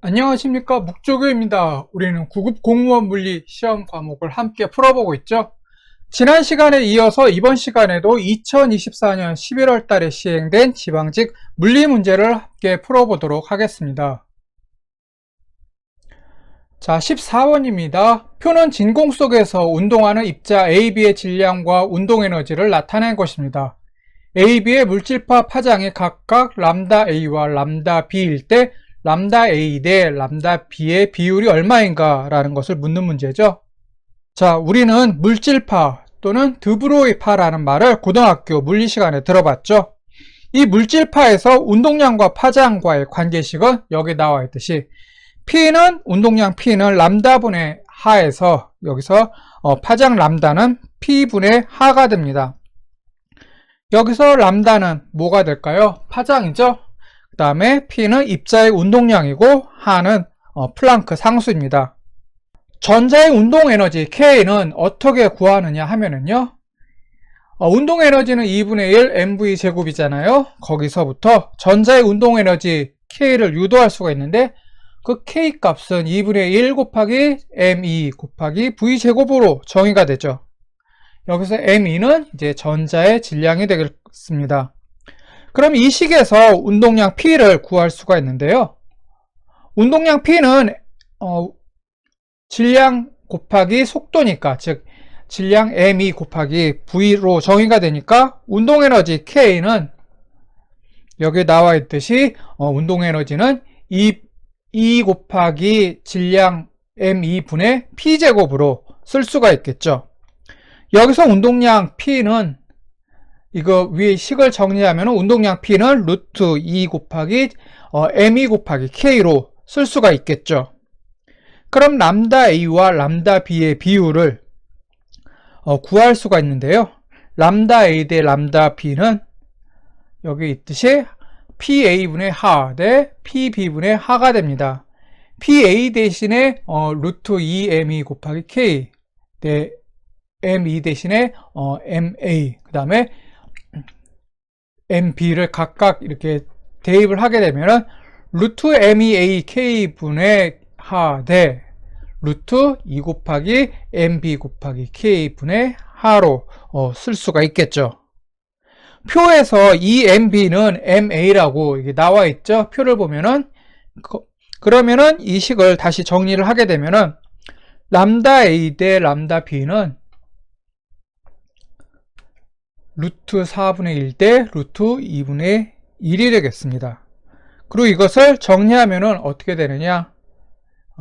안녕하십니까, 묵조교입니다. 우리는 9급 공무원 물리 시험 과목을 함께 풀어보고 있죠. 지난 시간에 이어서 이번 시간에도 2024년 11월 달에 시행된 지방직 물리 문제를 함께 풀어보도록 하겠습니다. 자, 14번입니다. 표는 진공 속에서 운동하는 입자 AB의 질량과 운동에너지를 나타낸 것입니다. AB의 물질파 파장이 각각 람다 A와 람다 B일 때 람다 A 대 람다 B의 비율이 얼마인가 라는 것을 묻는 문제죠. 자, 우리는 물질파 또는 드브로이 파라는 말을 고등학교 물리 시간에 들어봤죠. 이 물질파에서 운동량과 파장과의 관계식은 여기 나와 있듯이 P는 운동량 P는 람다분의 하에서 여기서 파장 람다는 P분의 하가 됩니다. 여기서 람다는 뭐가 될까요? 파장이죠. 그 다음에 P는 입자의 운동량이고 하는 플랑크 상수입니다. 전자의 운동에너지 K는 어떻게 구하느냐 하면은요, 운동에너지는 2분의 1 mv 제곱이잖아요. 거기서부터 전자의 운동에너지 K를 유도할 수가 있는데 그 K 값은 2분의 1 곱하기 me 곱하기 v 제곱으로 정의가 되죠. 여기서 me는 이제 전자의 질량이 되겠습니다. 그럼 이 식에서 운동량 P를 구할 수가 있는데요. 운동량 P는 질량 곱하기 속도니까, 즉 질량 me 곱하기 v로 정의가 되니까 운동에너지 K는 여기 나와 있듯이 운동에너지는 2 곱하기 질량 me 분의 P제곱으로 쓸 수가 있겠죠. 여기서 운동량 P는 이거 위에 식을 정리하면 운동량 P는 루트 2 곱하기 me 곱하기 K로 쓸 수가 있겠죠. 그럼 람다 A와 람다 B의 비율을 구할 수가 있는데요. 람다 A 대 람다 B는 여기 있듯이 PA분의 하 대 PB분의 하가 됩니다. PA 대신에 루트 2me 곱하기 K 대 me 대신에 ma 그 다음에 mb를 각각 이렇게 대입을 하게 되면 루트 mea k분의 하 대 루트 2 곱하기 mb 곱하기 k분의 하로 쓸 수가 있겠죠. 표에서 이 mb는 ma라고 이게 나와 있죠. 표를 보면은 그러면은 이 식을 다시 정리를 하게 되면은 람다 a 대 람다 b는 루트 4분의 1 대 루트 2분의 1이 되겠습니다. 그리고 이것을 정리하면 어떻게 되느냐?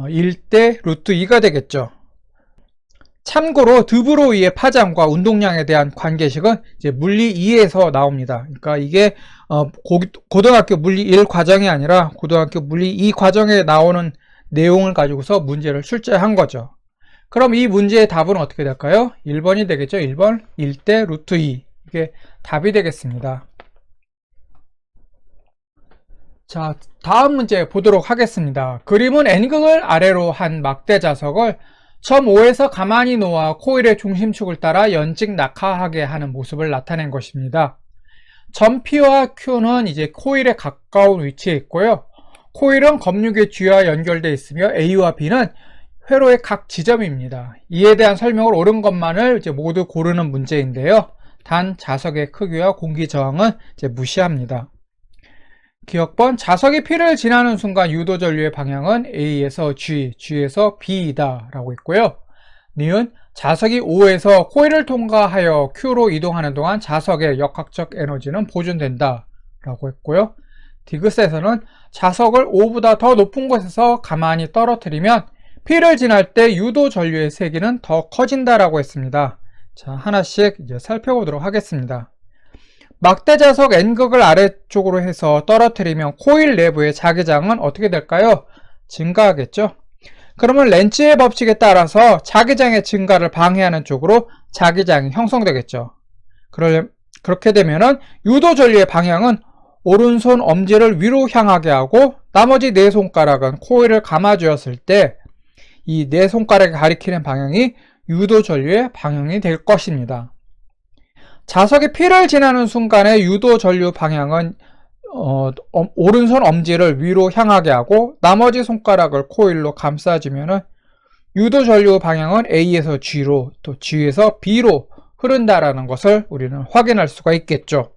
1 대 루트 2가 되겠죠. 참고로 드브로이의 파장과 운동량에 대한 관계식은 이제 물리 2에서 나옵니다. 그러니까 이게 고등학교 물리 1 과정이 아니라 고등학교 물리 2 과정에 나오는 내용을 가지고서 문제를 출제한 거죠. 그럼 이 문제의 답은 어떻게 될까요? 1번이 되겠죠. 1번 1 대 루트 2. 이게 답이 되겠습니다. 자, 다음 문제 보도록 하겠습니다. 그림은 N극을 아래로 한 막대 자석을 점 5에서 가만히 놓아 코일의 중심축을 따라 연직 낙하하게 하는 모습을 나타낸 것입니다. 점 P와 Q는 이제 코일에 가까운 위치에 있고요. 코일은 검육의 G와 연결되어 있으며 A와 B는 회로의 각 지점입니다. 이에 대한 설명을 옳은 것만을 이제 모두 고르는 문제인데요. 단 자석의 크기와 공기 저항은 이제 무시합니다. 기억번, 자석이 P를 지나는 순간 유도 전류의 방향은 A에서 G, G에서 B이다 라고 있고요. 니은, 자석이 O에서 코일을 통과하여 Q로 이동하는 동안 자석의 역학적 에너지는 보존된다 라고 했고요. 디귿에서는 자석을 O보다 더 높은 곳에서 가만히 떨어뜨리면 P를 지날 때 유도 전류의 세기는 더 커진다 라고 했습니다. 자, 하나씩 이제 살펴보도록 하겠습니다. 막대 자석 N극을 아래쪽으로 해서 떨어뜨리면 코일 내부의 자기장은 어떻게 될까요? 증가하겠죠? 그러면 렌츠의 법칙에 따라서 자기장의 증가를 방해하는 쪽으로 자기장이 형성되겠죠. 그렇게 되면은 유도 전류의 방향은 오른손 엄지를 위로 향하게 하고 나머지 네 손가락은 코일을 감아주었을 때 이 네 손가락이 가리키는 방향이 유도 전류의 방향이 될 것입니다. 자석이 P를 지나는 순간의 유도 전류 방향은 오른손 엄지를 위로 향하게 하고 나머지 손가락을 코일로 감싸주면은 유도 전류 방향은 A에서 G로 또 G에서 B로 흐른다라는 것을 우리는 확인할 수가 있겠죠.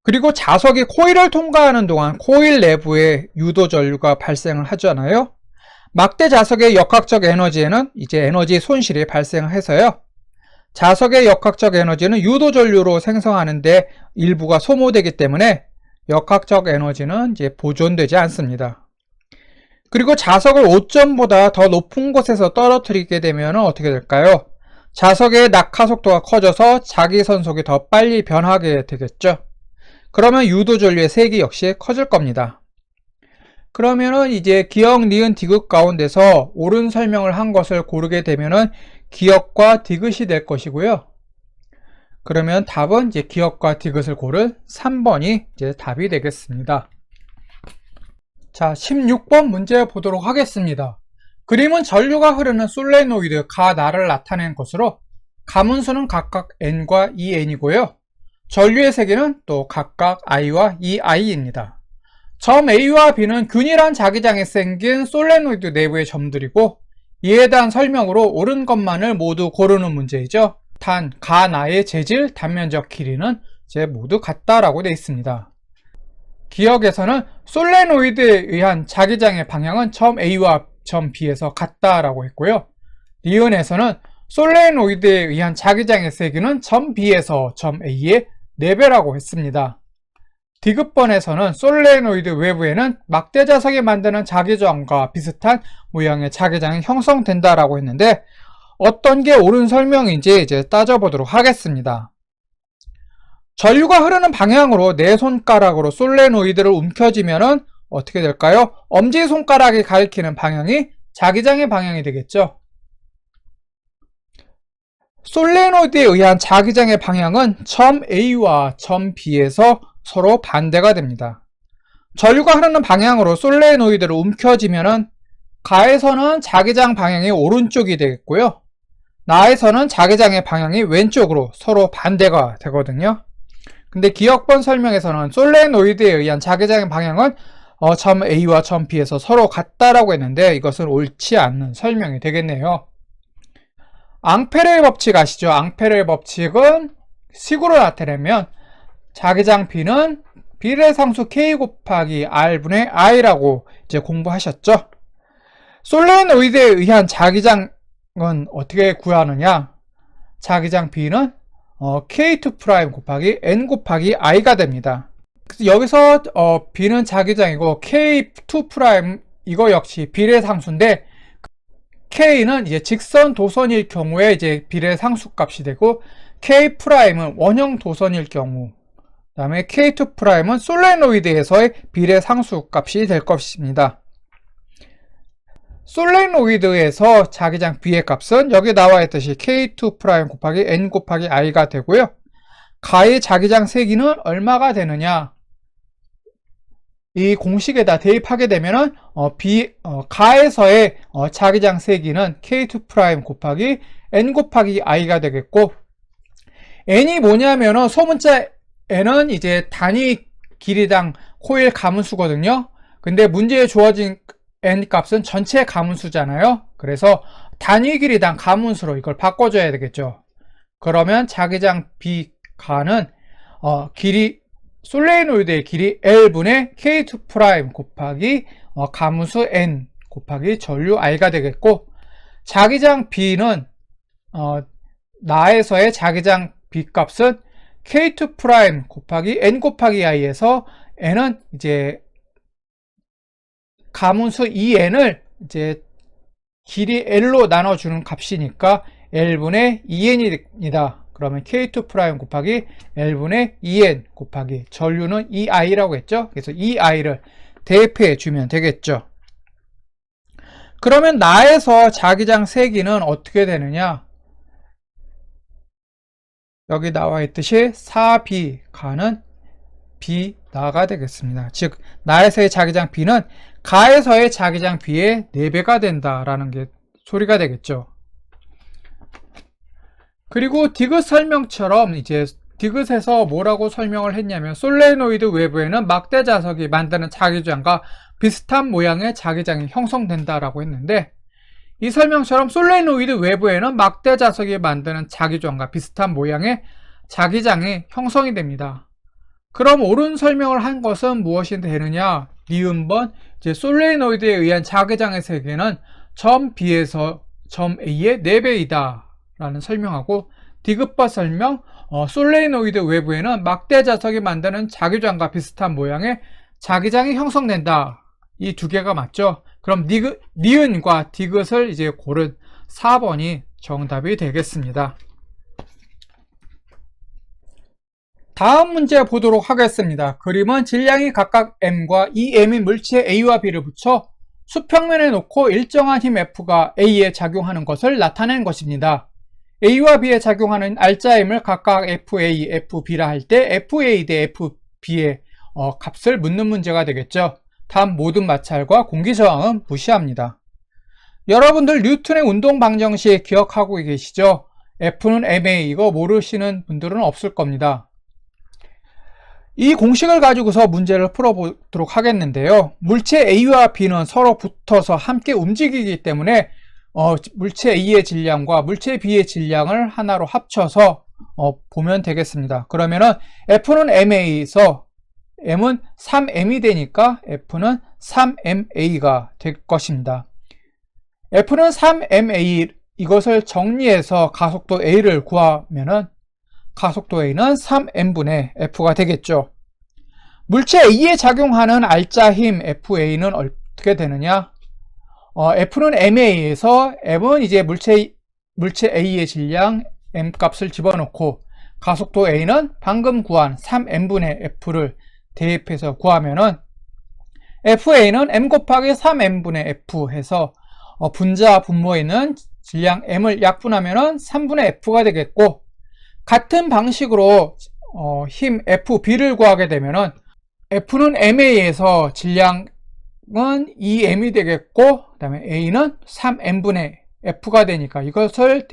그리고 자석이 코일을 통과하는 동안 코일 내부에 유도 전류가 발생을 하잖아요. 막대 자석의 역학적 에너지에는 이제 에너지 손실이 발생해서요. 자석의 역학적 에너지는 유도 전류로 생성하는데 일부가 소모되기 때문에 역학적 에너지는 이제 보존되지 않습니다. 그리고 자석을 5점보다 더 높은 곳에서 떨어뜨리게 되면 어떻게 될까요? 자석의 낙하 속도가 커져서 자기선속이 더 빨리 변하게 되겠죠. 그러면 유도 전류의 세기 역시 커질 겁니다. 그러면은 이제 기역, 니은, 디귿 가운데서 옳은 설명을 한 것을 고르게 되면은 기역과 디귿이 될 것이고요. 그러면 답은 이제 기역과 디귿을 고른 3번이 이제 답이 되겠습니다. 자, 16번 문제 보도록 하겠습니다. 그림은 전류가 흐르는 솔레노이드 가나를 나타낸 것으로 가문수는 각각 n과 2n이고요. 전류의 세기는 또 각각 i와 2i입니다. 점 A와 B는 균일한 자기장에 생긴 솔레노이드 내부의 점들이고 이에 대한 설명으로 옳은 것만을 모두 고르는 문제이죠. 단, 가나의 재질, 단면적 길이는 이제 모두 같다라고 되어 있습니다. 기역에서는 솔레노이드에 의한 자기장의 방향은 점 A와 점 B에서 같다라고 했고요. 니은에서는 솔레노이드에 의한 자기장의 세기는 점 B에서 점 A의 4배라고 했습니다. 디귿번에서는 솔레노이드 외부에는 막대 자석이 만드는 자기장과 비슷한 모양의 자기장이 형성된다라고 했는데 어떤 게 옳은 설명인지 이제 따져보도록 하겠습니다. 전류가 흐르는 방향으로 내 손가락으로 솔레노이드를 움켜쥐면은 어떻게 될까요? 엄지손가락이 가리키는 방향이 자기장의 방향이 되겠죠. 솔레노이드에 의한 자기장의 방향은 점 A와 점 B에서 서로 반대가 됩니다. 전류가 흐르는 방향으로 솔레노이드를 움켜쥐면은 가에서는 자기장 방향이 오른쪽이 되겠고요. 나에서는 자기장의 방향이 왼쪽으로 서로 반대가 되거든요. 근데 기역번 설명에서는 솔레노이드에 의한 자기장의 방향은 점 A와 점 B에서 서로 같다라고 했는데 이것은 옳지 않는 설명이 되겠네요. 앙페르의 법칙 아시죠? 앙페르의 법칙은 식으로 나타내면 자기장 B는 비례상수 K 곱하기 R분의 I라고 이제 공부하셨죠? 솔레노이드에 의한 자기장은 어떻게 구하느냐? 자기장 B는 K2' 곱하기 N 곱하기 I가 됩니다. 그래서 여기서 B는 자기장이고 K2' 이거 역시 비례상수인데 K는 이제 직선 도선일 경우에 이제 비례상수 값이 되고 K'은 원형 도선일 경우 그 다음에 K2'은 솔레노이드에서의 비례상수 값이 될 것입니다. 솔레노이드에서 자기장 B의 값은 여기 나와 있듯이 K2' 곱하기 N 곱하기 I가 되고요. 가의 자기장 세기는 얼마가 되느냐? 이 공식에다 대입하게 되면은 가에서의 자기장 세기는 K2' 곱하기 N 곱하기 I가 되겠고 N이 뭐냐면은 소문자 N은 이제 단위 길이당 코일 가문수거든요. 근데 문제에 주어진 N 값은 전체 가문수잖아요. 그래서 단위 길이당 가문수로 이걸 바꿔줘야 되겠죠. 그러면 자기장 B 가는 길이 솔레노이드의 길이 L분의 K2' 곱하기 가문수 N 곱하기 전류 I가 되겠고 자기장 B는 나에서의 자기장 B 값은 K2' 곱하기 N 곱하기 I에서 N은 이제 가문수 2N을 이제 길이 L로 나눠주는 값이니까 L분의 2N입니다. 그러면 K2' 곱하기 L분의 2N 곱하기 전류는 2I라고 했죠. 그래서 2I를 대입해 주면 되겠죠. 그러면 나에서 자기장 세기는 어떻게 되느냐? 여기 나와 있듯이 4B 가는 B 나가 되겠습니다. 즉 나에서의 자기장 B는 가에서의 자기장 B의 4배가 된다라는 게 소리가 되겠죠. 그리고 디귿 설명처럼 이제 디귿에서 뭐라고 설명을 했냐면 솔레노이드 외부에는 막대 자석이 만드는 자기장과 비슷한 모양의 자기장이 형성된다라고 했는데, 이 설명처럼 솔레노이드 외부에는 막대 자석이 만드는 자기장과 비슷한 모양의 자기장이 형성이 됩니다. 그럼 옳은 설명을 한 것은 무엇이 되느냐? 니은번 이제 솔레노이드에 의한 자기장의 세기는 점 B에서 점 A의 4배이다 라는 설명하고, 디귿번 설명 솔레노이드 외부에는 막대 자석이 만드는 자기장과 비슷한 모양의 자기장이 형성된다. 이 두 개가 맞죠? 그럼 니은과 디귿을 이제 고른 4번이 정답이 되겠습니다. 다음 문제 보도록 하겠습니다. 그림은 질량이 각각 m과 이 m인 물체 A와 B를 붙여 수평면에 놓고 일정한 힘 F가 A에 작용하는 것을 나타낸 것입니다. A와 B에 작용하는 알짜임을 각각 FA, FB라 할 때 FA 대 FB의 값을 묻는 문제가 되겠죠. 다음 모든 마찰과 공기저항은 무시합니다. 여러분들 뉴턴의 운동 방정식 기억하고 계시죠? F는 ma, 이거 모르시는 분들은 없을 겁니다. 이 공식을 가지고서 문제를 풀어보도록 하겠는데요. 물체 A와 B는 서로 붙어서 함께 움직이기 때문에 물체 A의 질량과 물체 B의 질량을 하나로 합쳐서 보면 되겠습니다. 그러면은 F는 ma에서 m은 3m이 되니까 F는 3ma가 될 것입니다. F는 3ma, 이것을 정리해서 가속도 A를 구하면은 가속도 A는 3m분의 F가 되겠죠. 물체 A에 작용하는 알짜 힘 FA는 어떻게 되느냐? F는 ma에서 m은 이제 물체 A의 질량 m 값을 집어넣고, 가속도 A는 방금 구한 3m분의 F를 대입해서 구하면은 FA는 m 곱하기 3m분의 F 해서 분자 분모에 있는 질량 m을 약분하면은 3분의 F가 되겠고, 같은 방식으로 힘 FB를 구하게 되면은 F는 ma에서 질량은 2m이 되겠고, 그 다음에 A는 3m분의 F가 되니까 이것을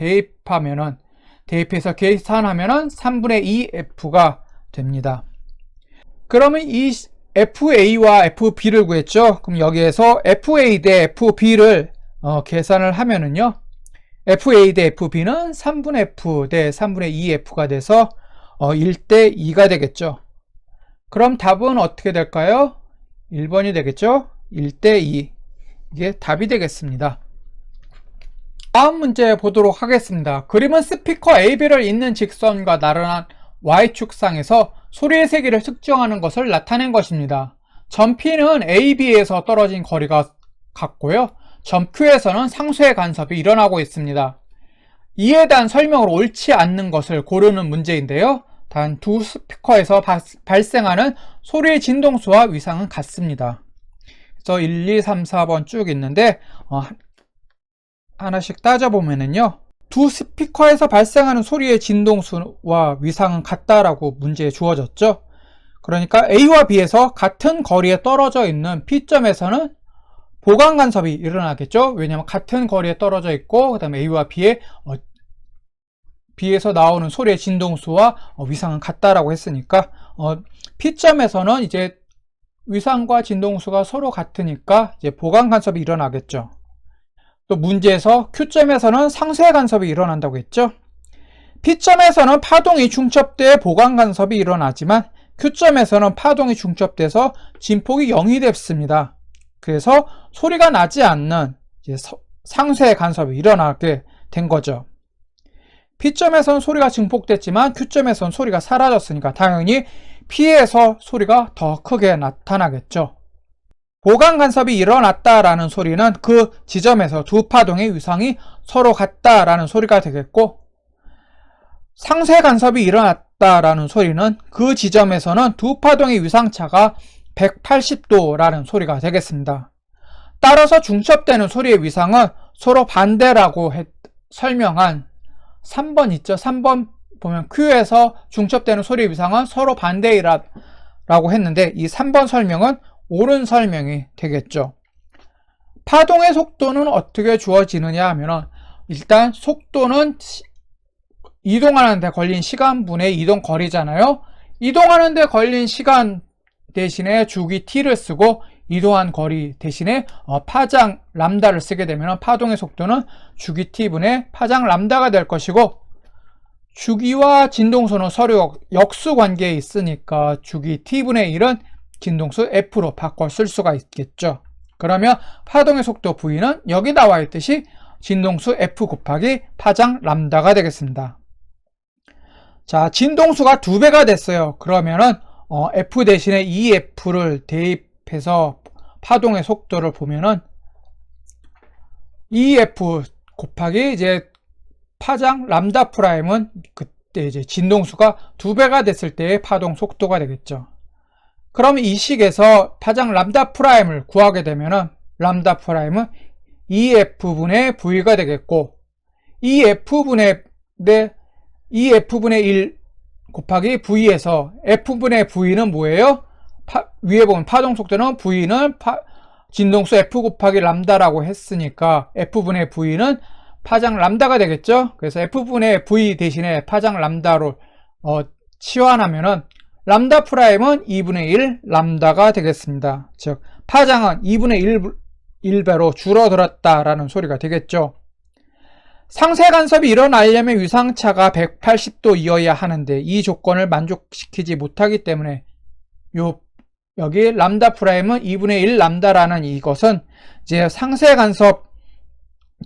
대입해서 계산하면은 3분의 2F가 됩니다. 그러면 이 FA와 FB를 구했죠. 그럼 여기에서 FA 대 FB를 계산을 하면은요, FA 대 FB는 3분의 F 대 3분의 2F가 돼서 1대 2가 되겠죠. 그럼 답은 어떻게 될까요? 1번이 되겠죠. 1대 2. 이게 답이 되겠습니다. 다음 문제 보도록 하겠습니다. 그림은 스피커 AB를 잇는 직선과 나란한 Y축상에서 소리의 세기를 측정하는 것을 나타낸 것입니다. 점 P는 AB에서 떨어진 거리가 같고요. 점 Q에서는 상쇄의 간섭이 일어나고 있습니다. 이에 대한 설명으로 옳지 않는 것을 고르는 문제인데요. 단 두 스피커에서 발생하는 소리의 진동수와 위상은 같습니다. 그래서 1, 2, 3, 4번 쭉 있는데 하나씩 따져보면은요, 두 스피커에서 발생하는 소리의 진동수와 위상은 같다라고 문제에 주어졌죠. 그러니까 A와 B에서 같은 거리에 떨어져 있는 P점에서는 보강 간섭이 일어나겠죠. 왜냐하면 같은 거리에 떨어져 있고, 그 다음에 A와 B에서 나오는 소리의 진동수와 위상은 같다라고 했으니까 P점에서는 이제 위상과 진동수가 서로 같으니까 이제 보강 간섭이 일어나겠죠. 또 문제에서 Q점에서는 상쇄 간섭이 일어난다고 했죠. P점에서는 파동이 중첩돼 보강 간섭이 일어나지만 Q점에서는 파동이 중첩돼서 진폭이 0이 됐습니다. 그래서 소리가 나지 않는 이제 상쇄 간섭이 일어나게 된 거죠. P점에서는 소리가 증폭됐지만 Q점에서는 소리가 사라졌으니까 당연히 P에서 소리가 더 크게 나타나겠죠. 보강 간섭이 일어났다라는 소리는 그 지점에서 두 파동의 위상이 서로 같다라는 소리가 되겠고, 상쇄 간섭이 일어났다라는 소리는 그 지점에서는 두 파동의 위상차가 180도라는 소리가 되겠습니다. 따라서 중첩되는 소리의 위상은 서로 반대라고 설명한 3번 있죠. 3번 보면 Q에서 중첩되는 소리의 위상은 서로 반대라고 했는데, 이 3번 설명은 옳은 설명이 되겠죠. 파동의 속도는 어떻게 주어지느냐 하면, 일단 속도는 이동하는 데 걸린 시간분의 이동 거리잖아요. 이동하는 데 걸린 시간 대신에 주기 t를 쓰고 이동한 거리 대신에 파장 람다를 쓰게 되면 파동의 속도는 주기 t분의 파장 람다가 될 것이고, 주기와 진동수는 서로 역수 관계에 있으니까 주기 t분의 1은 진동수 f로 바꿔 쓸 수가 있겠죠. 그러면 파동의 속도 v는 여기 나와 있듯이 진동수 f 곱하기 파장 람다가 되겠습니다. 자, 진동수가 2배가 됐어요. 그러면은 f 대신에 ef를 대입해서 파동의 속도를 보면은 ef 곱하기 이제 파장 람다 프라임은 그때 이제 진동수가 2배가 됐을 때의 파동 속도가 되겠죠. 그럼 이 식에서 파장 람다 프라임을 구하게 되면은 람다 프라임은 EF분의 V가 되겠고, EF분의 1 곱하기 V에서 F분의 V는 뭐예요? 위에 보면 파동 속도는 V는 진동수 F 곱하기 람다라고 했으니까 F분의 V는 파장 람다가 되겠죠? 그래서 F분의 V 대신에 파장 람다로 치환하면은 람다 프라임은 2분의 1 람다가 되겠습니다. 즉 파장은 2분의 1배로 줄어들었다라는 소리가 되겠죠. 상세 간섭이 일어나려면 위상차가 180도이어야 하는데 이 조건을 만족시키지 못하기 때문에 여기 람다 프라임은 2분의 1 람다라는 이것은 이제 상세 간섭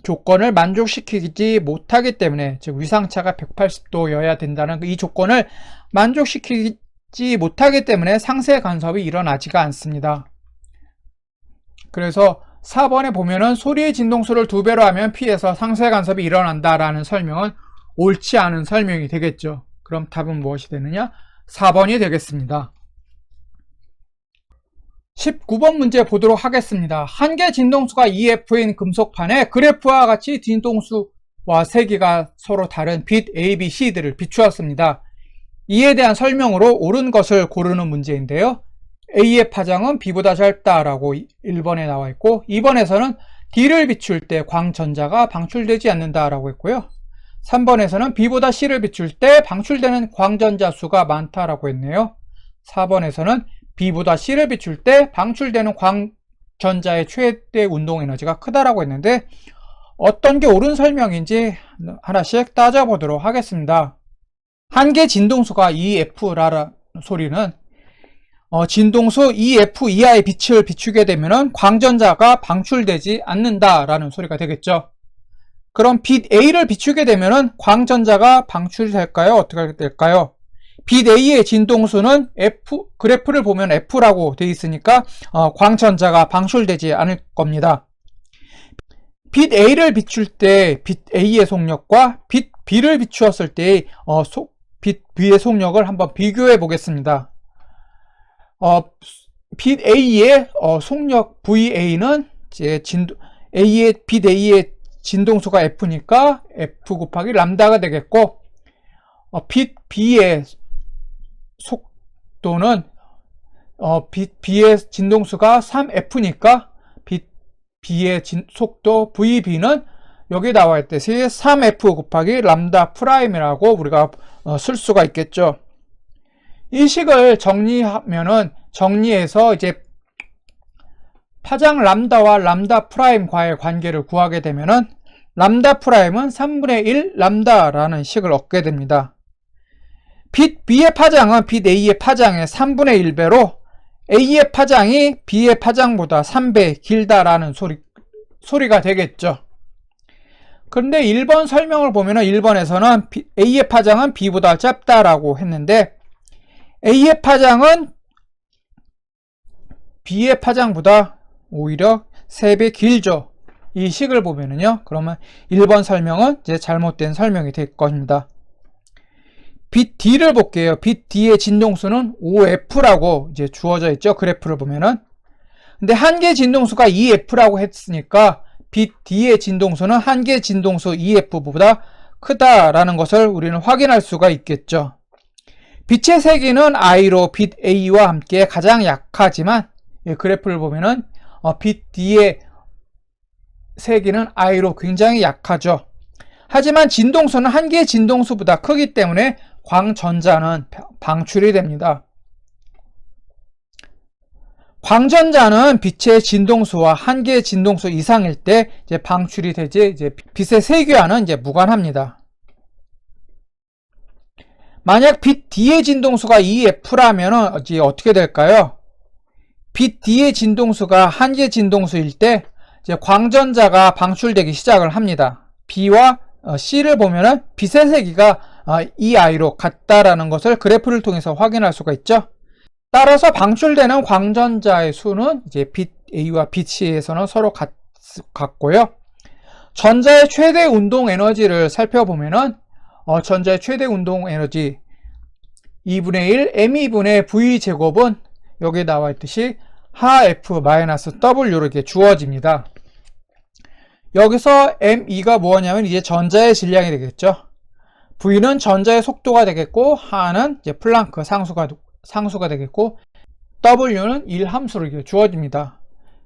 조건을 만족시키지 못하기 때문에, 즉 위상차가 180도여야 된다는 이 조건을 만족시키지 못하기 때문에 상세 간섭이 일어나지가 않습니다. 그래서 4번에 보면은 소리의 진동수를 2배로 하면 P에서 상세 간섭이 일어난다라는 설명은 옳지 않은 설명이 되겠죠. 그럼 답은 무엇이 되느냐? 4번이 되겠습니다. 19번 문제 보도록 하겠습니다. 한 개 진동수가 EF인 금속판에 그래프와 같이 진동수와 세기가 서로 다른 빛 A, B, C들을 비추었습니다. 이에 대한 설명으로 옳은 것을 고르는 문제인데요. A의 파장은 B보다 짧다라고 1번에 나와 있고, 2번에서는 D를 비출 때 광전자가 방출되지 않는다라고 했고요. 3번에서는 B보다 C를 비출 때 방출되는 광전자 수가 많다라고 했네요. 4번에서는 B보다 C를 비출 때 방출되는 광전자의 최대 운동 에너지가 크다라고 했는데 어떤 게 옳은 설명인지 하나씩 따져보도록 하겠습니다. 한 개 진동수가 EF라는 소리는 진동수 EF 이하의 빛을 비추게 되면 광전자가 방출되지 않는다라는 소리가 되겠죠. 그럼 빛 A를 비추게 되면 광전자가 방출될까요? 어떻게 될까요? 빛 A의 진동수는 그래프를 보면 F라고 되어 있으니까 광전자가 방출되지 않을 겁니다. 빛 A를 비출 때 빛 A의 속력과 빛 B를 비추었을 때의 빛 B의 속력을 한번 비교해 보겠습니다. 빛 A의 속력 VA는 빛 A의 진동수가 F니까 F 곱하기 람다가 되겠고, 빛 B의 속도는 빛 B의 진동수가 3F니까 빛 B의 속도 VB는 여기 나와 있듯이 3F 곱하기 람다 프라임이라고 우리가 쓸 수가 있겠죠. 이 식을 정리해서 이제 파장 람다와 람다 프라임과의 관계를 구하게 되면은 람다 프라임은 3분의 1 람다라는 식을 얻게 됩니다. 빛 B의 파장은 빛 A의 파장의 3분의 1배로 A의 파장이 B의 파장보다 3배 길다라는 소리가 되겠죠. 그런데 1번 설명을 보면은 1번에서는 A의 파장은 B보다 짧다라고 했는데 A의 파장은 B의 파장보다 오히려 3배 길죠. 이 식을 보면은요. 그러면 1번 설명은 이제 잘못된 설명이 될 것입니다. 빛 D를 볼게요. 빛 D의 진동수는 OF라고 이제 주어져 있죠. 그래프를 보면은. 근데 한 개 진동수가 EF라고 했으니까 빛 D의 진동수는 한 개 진동수 EF보다 크다라는 것을 우리는 확인할 수가 있겠죠. 빛의 세기는 I로 빛 A와 함께 가장 약하지만 그래프를 보면은 빛 D의 세기는 I로 굉장히 약하죠. 하지만 진동수는 한 개의 진동수보다 크기 때문에 광전자는 방출이 됩니다. 광전자는 빛의 진동수와 한 개의 진동수 이상일 때 이제 방출이 되지, 이제 빛의 세기와는 이제 무관합니다. 만약 빛 D의 진동수가 EF라면 이제 어떻게 될까요? 빛 D의 진동수가 한 개의 진동수일 때 이제 광전자가 방출되기 시작을 합니다. B와 C를 보면은 빛의 세기가 EI로 같다라는 것을 그래프를 통해서 확인할 수가 있죠. 따라서 방출되는 광전자의 수는 이제 빛 A와 빛 C에서는 서로 같고요. 전자의 최대 운동 에너지를 살펴보면은 전자의 최대 운동 에너지 2분의 1 m2분의 v 제곱은 여기 나와 있듯이 하F-W로 이렇게 주어집니다. 여기서 m2가 뭐냐면 이제 전자의 질량이 되겠죠. v는 전자의 속도가 되겠고 하는 이제 플랑크 상수가 되겠고 W는 1함수로 이렇게 주어집니다.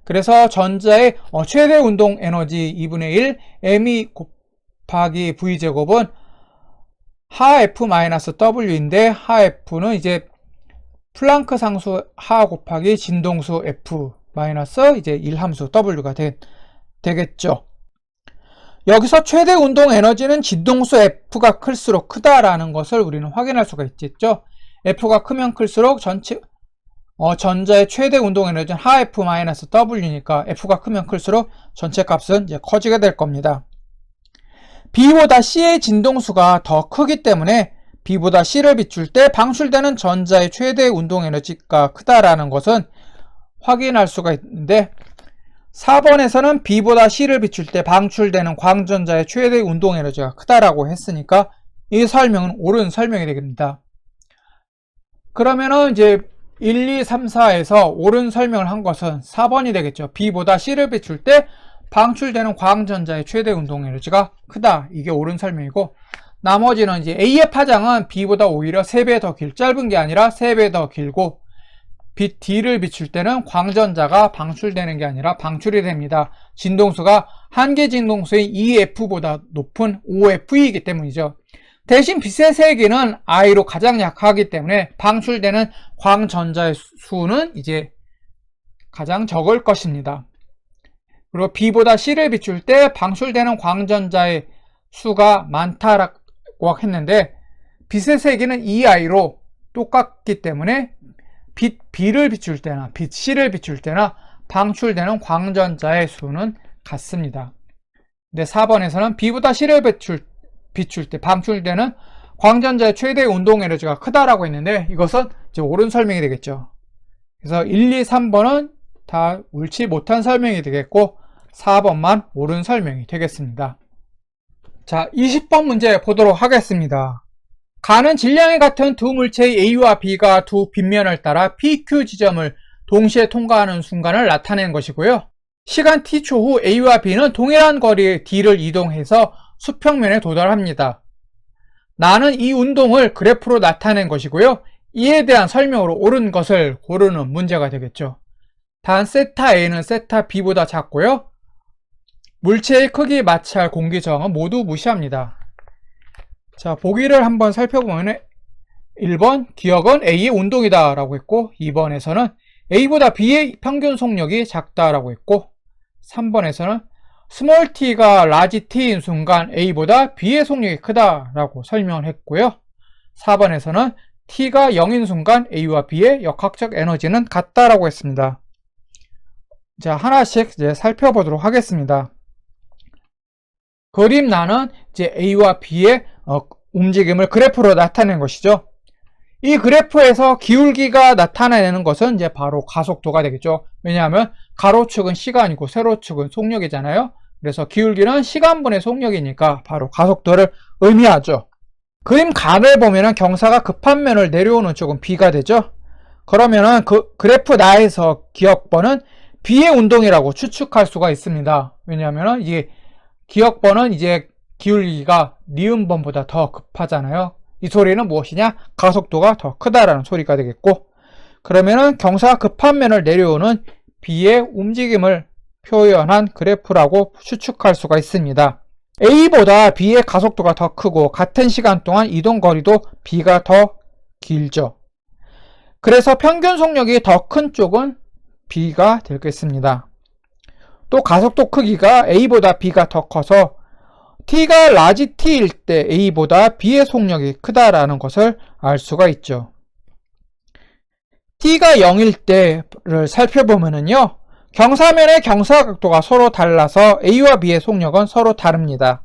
그래서 전자의 최대 운동 에너지 2분의 1 m2 곱하기 v 제곱은 하F-W인데 하F는 이제 플랑크 상수 하 곱하기 진동수 F 마이너스 이제 1함수 W가 되겠죠. 여기서 최대 운동 에너지는 진동수 F가 클수록 크다라는 것을 우리는 확인할 수가 있겠죠. F가 크면 클수록 전자의 최대 운동 에너지는 하F-W니까 F가 크면 클수록 전체 값은 이제 커지게 될 겁니다. B보다 C의 진동수가 더 크기 때문에 B보다 C를 비출 때 방출되는 전자의 최대 운동 에너지가 크다라는 것은 확인할 수가 있는데 4번에서는 B보다 C를 비출 때 방출되는 광전자의 최대 운동 에너지가 크다라고 했으니까 이 설명은 옳은 설명이 되겠습니다. 그러면은 이제 1, 2, 3, 4에서 옳은 설명을 한 것은 4번이 되겠죠. B보다 C를 비출 때 방출되는 광전자의 최대 운동 에너지가 크다. 이게 옳은 설명이고 나머지는 이제 A의 파장은 B보다 오히려 3배 더 짧은 게 아니라 3배 더 길고 빛 D를 비출 때는 광전자가 방출되는 게 아니라 방출이 됩니다. 진동수가 한 개 진동수의 EF보다 높은 OF이기 때문이죠. 대신 빛의 세기는 I로 가장 약하기 때문에 방출되는 광전자의 수는 이제 가장 적을 것입니다. 그리고 B보다 C를 비출 때 방출되는 광전자의 수가 많다라고 했는데 빛의 세기는 EI로 똑같기 때문에 빛 B를 비출 때나 빛 C를 비출 때나 방출되는 광전자의 수는 같습니다. 근데 4번에서는 B보다 C를 비출 때 방출되는 광전자의 최대 운동 에너지가 크다라고 했는데 이것은 이제 옳은 설명이 되겠죠. 그래서 1, 2, 3번은 다 옳지 못한 설명이 되겠고 4번만 옳은 설명이 되겠습니다. 자, 20번 문제 보도록 하겠습니다. 가는 질량이 같은 두 물체의 A와 B가 두 빗면을 따라 PQ 지점을 동시에 통과하는 순간을 나타낸 것이고요. 시간 T초 후 A와 B는 동일한 거리 D를 이동해서 수평면에 도달합니다. 나는 이 운동을 그래프로 나타낸 것이고요. 이에 대한 설명으로 옳은 것을 고르는 문제가 되겠죠. 단 세타 A는 세타 B보다 작고요. 물체의 크기에 마찰 공기 저항은 모두 무시합니다. 자, 보기를 한번 살펴보면 1번 기억은 A의 운동이다 라고 했고 2번에서는 A보다 B의 평균 속력이 작다라고 했고 3번에서는 스몰 t가 라지 t인 순간 A보다 B의 속력이 크다라고 설명을 했고요. 4번에서는 t가 0인 순간 A와 B의 역학적 에너지는 같다라고 했습니다. 자, 하나씩 이제 살펴보도록 하겠습니다. 그림 나는 이제 A와 B의 움직임을 그래프로 나타낸 것이죠. 이 그래프에서 기울기가 나타내는 것은 이제 바로 가속도가 되겠죠. 왜냐하면 가로축은 시간이고 세로축은 속력이잖아요. 그래서 기울기는 시간분의 속력이니까 바로 가속도를 의미하죠. 그림 간을 보면은 경사가 급한 면을 내려오는 쪽은 B가 되죠. 그러면은 그 그래프 나에서 기억번은 B의 운동이라고 추측할 수가 있습니다. 왜냐하면 이게 기억번은 이제 기울기가 니은번보다 더 급하잖아요. 이 소리는 무엇이냐? 가속도가 더 크다라는 소리가 되겠고, 그러면은 경사가 급한 면을 내려오는 B의 움직임을 표현한 그래프라고 추측할 수가 있습니다. A보다 B의 가속도가 더 크고 같은 시간 동안 이동 거리도 B가 더 길죠. 그래서 평균 속력이 더 큰 쪽은 B가 되겠습니다. 또 가속도 크기가 A보다 B가 더 커서 T가 라지 T일 때 A보다 B의 속력이 크다라는 것을 알 수가 있죠. T가 0일 때를 살펴보면요. 경사면의 경사각도가 서로 달라서 A와 B의 속력은 서로 다릅니다.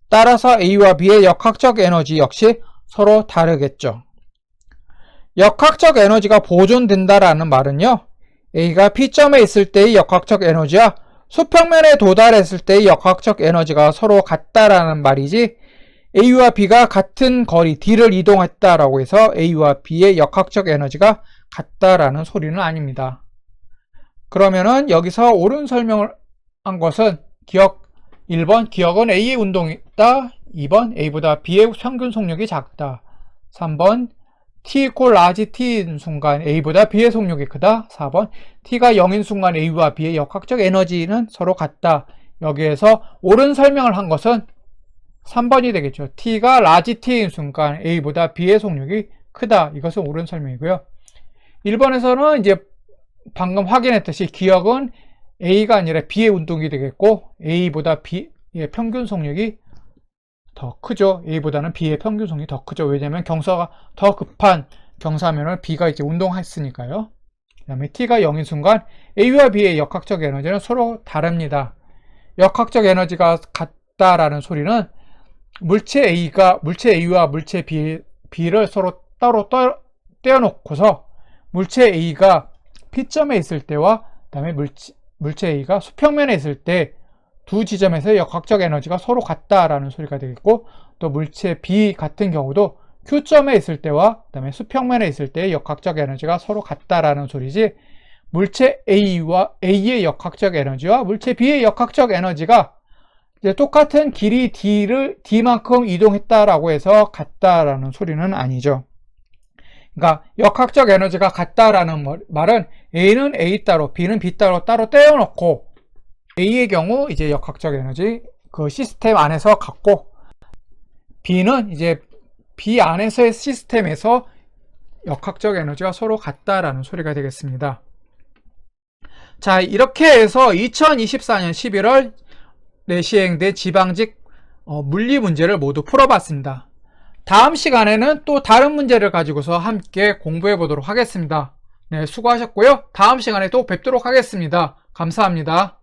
따라서 A와 B의 역학적 에너지 역시 서로 다르겠죠. 역학적 에너지가 보존된다라는 말은요. A가 P점에 있을 때의 역학적 에너지와 수평면에 도달했을 때의 역학적 에너지가 서로 같다라는 말이지 A와 B가 같은 거리 D를 이동했다라고 해서 A와 B의 역학적 에너지가 같다라는 소리는 아닙니다. 그러면은 여기서 옳은 설명을 한 것은 1번 기억은 A의 운동이 있다. 2번 A보다 B의 평균 속력이 작다. 3번 T = 라지 T인 순간 A보다 B의 속력이 크다. 4번 T가 0인 순간 A와 B의 역학적 에너지는 서로 같다. 여기에서 옳은 설명을 한 것은 3번이 되겠죠. T가 라지 T인 순간 A보다 B의 속력이 크다. 이것은 옳은 설명이고요. 1번에서는 이제 방금 확인했듯이 기억은 A가 아니라 B의 운동이 되겠고 A보다 B의 평균 속력이 더 크죠. A보다는 B의 평균 속력이 더 크죠. 왜냐하면 경사가 더 급한 경사면을 B가 이제 운동했으니까요. 그 다음에 T가 0인 순간 A와 B의 역학적 에너지는 서로 다릅니다. 역학적 에너지가 같다라는 소리는 물체 A와 물체 B를 서로 따로 떼어놓고서 물체 A가 P점에 있을 때와 그 다음에 물체 A가 수평면에 있을 때 두 지점에서의 역학적 에너지가 서로 같다라는 소리가 되겠고, 또 물체 B 같은 경우도 Q점에 있을 때와 그 다음에 수평면에 있을 때의 역학적 에너지가 서로 같다라는 소리지, 물체 A의 역학적 에너지와 물체 B의 역학적 에너지가 이제 똑같은 길이 D만큼 이동했다라고 해서 같다라는 소리는 아니죠. 그러니까 역학적 에너지가 같다라는 말은 A는 A 따로, B는 B 따로 떼어놓고 A의 경우 이제 역학적 에너지 그 시스템 안에서 같고, B는 이제 B 안에서의 시스템에서 역학적 에너지가 서로 같다라는 소리가 되겠습니다. 자, 이렇게 해서 2024년 11월 시행된 지방직 물리 문제를 모두 풀어봤습니다. 다음 시간에는 또 다른 문제를 가지고서 함께 공부해 보도록 하겠습니다. 네, 수고하셨고요. 다음 시간에 또 뵙도록 하겠습니다. 감사합니다.